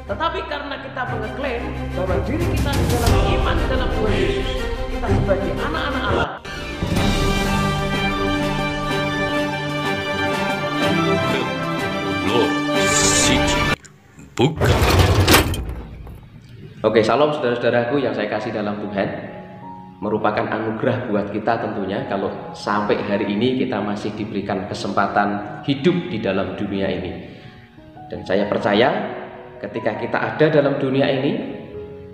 Tetapi karena kita mengeklaim bahwa diri kita di dalam iman di dalam Tuhan Yesus, kita sebagai anak-anak Allah. Bukan. Oke, salam saudara-saudaraku yang saya kasih dalam Tuhan. Merupakan anugerah buat kita tentunya kalau sampai hari ini kita masih diberikan kesempatan hidup di dalam dunia ini. Dan saya percaya ketika kita ada dalam dunia ini,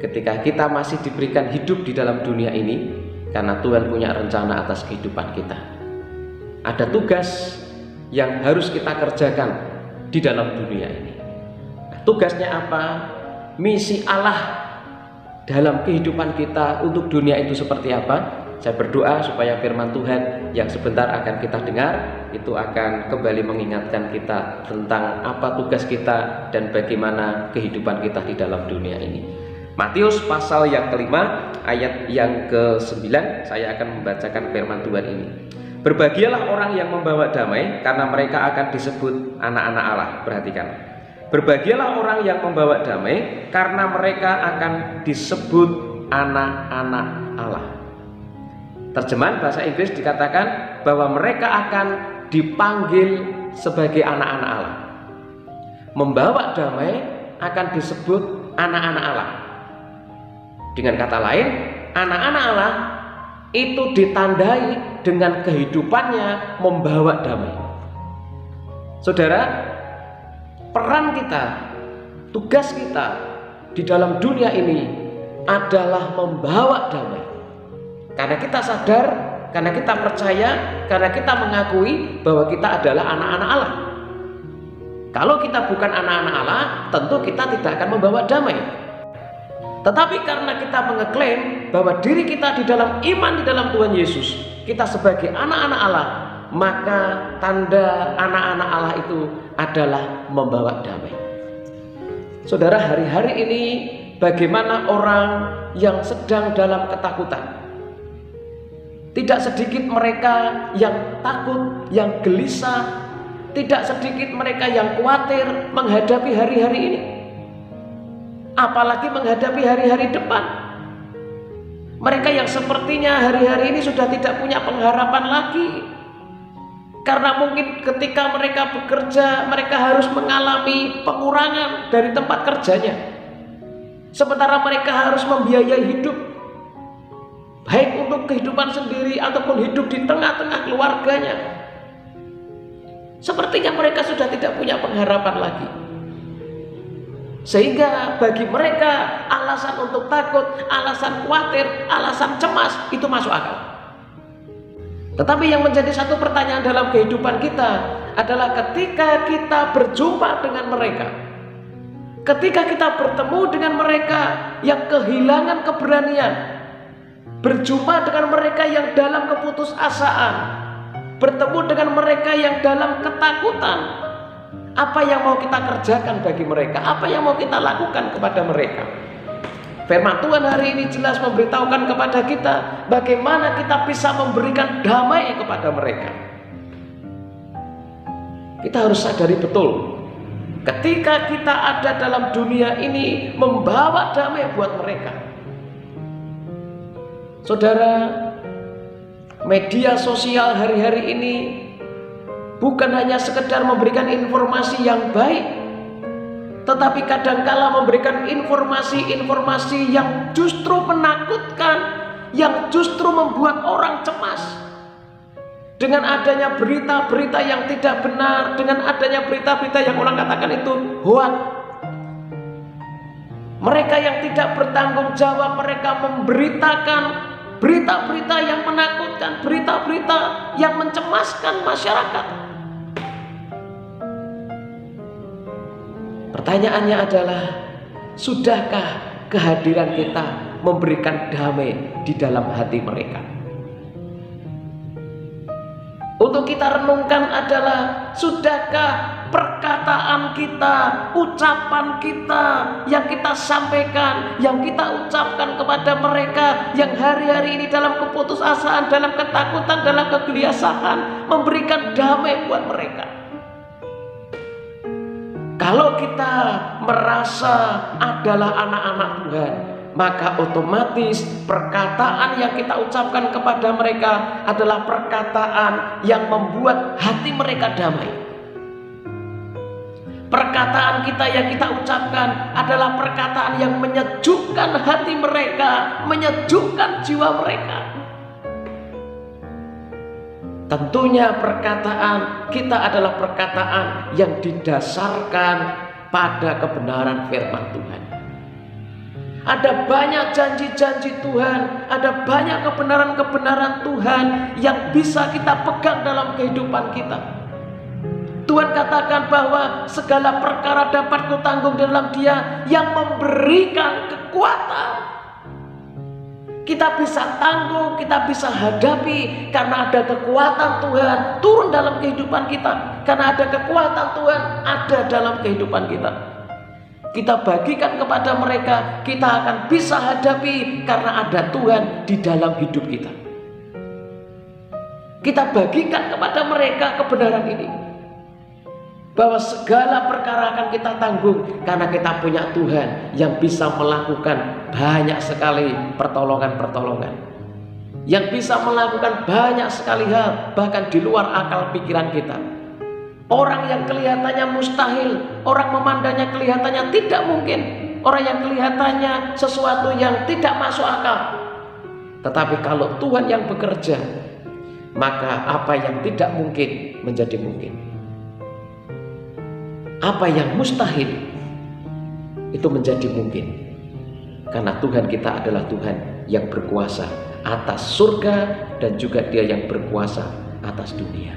ketika kita masih diberikan hidup di dalam dunia ini, karena Tuhan punya rencana atas kehidupan kita. Ada tugas yang harus kita kerjakan di dalam dunia ini. Nah, tugasnya apa? Misi Allah dalam kehidupan kita untuk dunia itu seperti apa? Saya berdoa supaya firman Tuhan yang sebentar akan kita dengar itu akan kembali mengingatkan kita tentang apa tugas kita dan bagaimana kehidupan kita di dalam dunia ini. Matius pasal yang kelima ayat yang ke-9, saya akan membacakan firman Tuhan ini. Berbahagialah orang yang membawa damai, karena mereka akan disebut anak-anak Allah. Perhatikan. Berbahagialah orang yang membawa damai, karena mereka akan disebut anak-anak Allah. Terjemahan bahasa Inggris dikatakan bahwa mereka akan dipanggil sebagai anak-anak Allah. Membawa damai akan disebut anak-anak Allah. Dengan kata lain, anak-anak Allah itu ditandai dengan kehidupannya membawa damai. Saudara, peran kita, tugas kita di dalam dunia ini adalah membawa damai. Karena kita sadar, karena kita percaya, karena kita mengakui bahwa kita adalah anak-anak Allah. Kalau kita bukan anak-anak Allah, tentu kita tidak akan membawa damai. Tetapi karena kita mengeklaim bahwa diri kita di dalam iman di dalam Tuhan Yesus, kita sebagai anak-anak Allah, maka tanda anak-anak Allah itu adalah membawa damai. Saudara, hari-hari ini bagaimana orang yang sedang dalam ketakutan? Tidak sedikit mereka yang takut, yang gelisah. Tidak sedikit mereka yang khawatir menghadapi hari-hari ini. Apalagi menghadapi hari-hari depan. Mereka yang sepertinya hari-hari ini sudah tidak punya pengharapan lagi. Karena mungkin ketika mereka bekerja, mereka harus mengalami pengurangan dari tempat kerjanya. Sementara mereka harus membiayai hidup, baik untuk kehidupan sendiri ataupun hidup di tengah-tengah keluarganya. Sepertinya mereka sudah tidak punya pengharapan lagi. Sehingga bagi mereka alasan untuk takut, alasan khawatir, alasan cemas itu masuk akal. Tetapi yang menjadi satu pertanyaan dalam kehidupan kita adalah ketika kita berjumpa dengan mereka, ketika kita bertemu dengan mereka yang kehilangan keberanian, berjumpa dengan mereka yang dalam keputusasaan, bertemu dengan mereka yang dalam ketakutan, apa yang mau kita kerjakan bagi mereka? Apa yang mau kita lakukan kepada mereka? Firman Tuhan hari ini jelas memberitahukan kepada kita bagaimana kita bisa memberikan damai kepada mereka. Kita harus sadari betul, ketika kita ada dalam dunia ini membawa damai buat mereka. Saudara, media sosial hari-hari ini bukan hanya sekedar memberikan informasi yang baik, tetapi kadangkala memberikan informasi-informasi yang justru menakutkan, yang justru membuat orang cemas. Dengan adanya berita-berita yang tidak benar, dengan adanya berita-berita yang orang katakan itu hoax, mereka yang tidak bertanggung jawab, mereka memberitakan berita-berita yang menakutkan, berita-berita yang mencemaskan masyarakat. Pertanyaannya adalah, sudahkah kehadiran kita memberikan damai di dalam hati mereka? Untuk kita renungkan adalah, sudahkah perkataan kita, ucapan kita yang kita sampaikan, yang kita ucapkan kepada mereka yang hari-hari ini dalam keputusasaan, dalam ketakutan, dalam kegelisahan, memberikan damai buat mereka? Kalau kita merasa adalah anak-anak Tuhan, maka otomatis perkataan yang kita ucapkan kepada mereka adalah perkataan yang membuat hati mereka damai. Perkataan kita yang kita ucapkan adalah perkataan yang menyejukkan hati mereka, menyejukkan jiwa mereka. Tentunya perkataan kita adalah perkataan yang didasarkan pada kebenaran firman Tuhan. Ada banyak janji-janji Tuhan, ada banyak kebenaran-kebenaran Tuhan yang bisa kita pegang dalam kehidupan kita. Tuhan katakan bahwa segala perkara dapat kutanggung dalam Dia yang memberikan kekuatan. Kita bisa tanggung, kita bisa hadapi karena ada kekuatan Tuhan turun dalam kehidupan kita. Karena ada kekuatan Tuhan ada dalam kehidupan kita. Kita bagikan kepada mereka, kita akan bisa hadapi karena ada Tuhan di dalam hidup kita. Kita bagikan kepada mereka kebenaran ini, bahwa segala perkara akan kita tanggung karena kita punya Tuhan yang bisa melakukan banyak sekali pertolongan-pertolongan, yang bisa melakukan banyak sekali hal bahkan di luar akal pikiran kita. Orang yang kelihatannya mustahil, orang memandangnya kelihatannya tidak mungkin, orang yang kelihatannya sesuatu yang tidak masuk akal. Tetapi kalau Tuhan yang bekerja, maka apa yang tidak mungkin menjadi mungkin. Apa yang mustahil itu menjadi mungkin, karena Tuhan kita adalah Tuhan yang berkuasa atas surga dan juga Dia yang berkuasa atas dunia.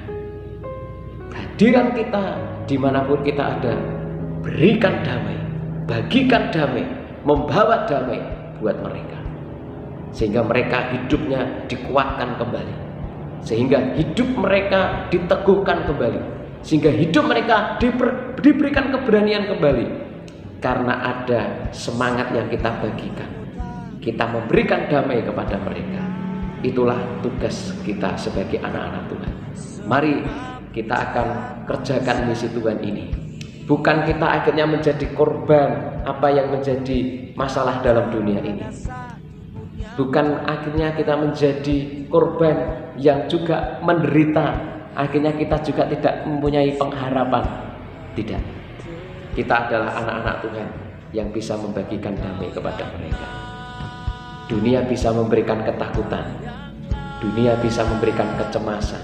Kehadiran kita dimanapun kita ada, berikan damai, bagikan damai, membawa damai buat mereka, sehingga mereka hidupnya dikuatkan kembali, sehingga hidup mereka diteguhkan kembali, sehingga hidup mereka diberikan keberanian kembali. Karena ada semangat yang kita bagikan, kita memberikan damai kepada mereka. Itulah tugas kita sebagai anak-anak Tuhan. Mari kita akan kerjakan misi Tuhan ini. Bukan kita akhirnya menjadi korban apa yang menjadi masalah dalam dunia ini. Bukan akhirnya kita menjadi korban yang juga menderita, akhirnya kita juga tidak mempunyai pengharapan. Tidak. Kita adalah anak-anak Tuhan yang bisa membagikan damai kepada mereka. Dunia bisa memberikan ketakutan, dunia bisa memberikan kecemasan,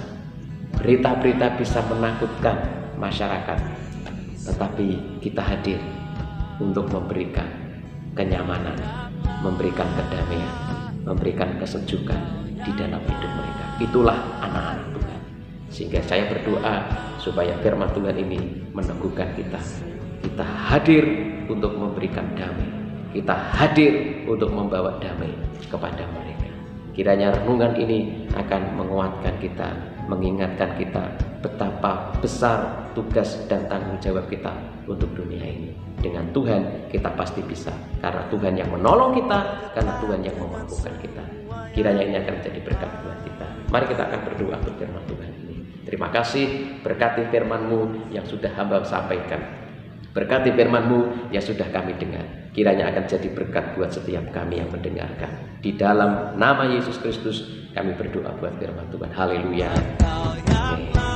berita-berita bisa menakutkan masyarakat, tetapi kita hadir untuk memberikan kenyamanan, memberikan kedamaian, memberikan kesejukan di dalam hidup mereka. Itulah anak-anak Tuhan. Sehingga saya berdoa supaya firman Tuhan ini meneguhkan kita. Kita hadir untuk memberikan damai, kita hadir untuk membawa damai kepada mereka. Kiranya renungan ini akan menguatkan kita, mengingatkan kita betapa besar tugas dan tanggung jawab kita untuk dunia ini. Dengan Tuhan kita pasti bisa, karena Tuhan yang menolong kita, karena Tuhan yang memampukan kita. Kiranya ini akan menjadi berkat buat kita. Mari kita akan berdoa untuk firman Tuhan ini. Terima kasih, berkati firman-Mu yang sudah hamba sampaikan, berkati firman-Mu yang sudah kami dengar. Kiranya akan jadi berkat buat setiap kami yang mendengarkan. Di dalam nama Yesus Kristus kami berdoa buat firman Tuhan. Haleluya. Amin.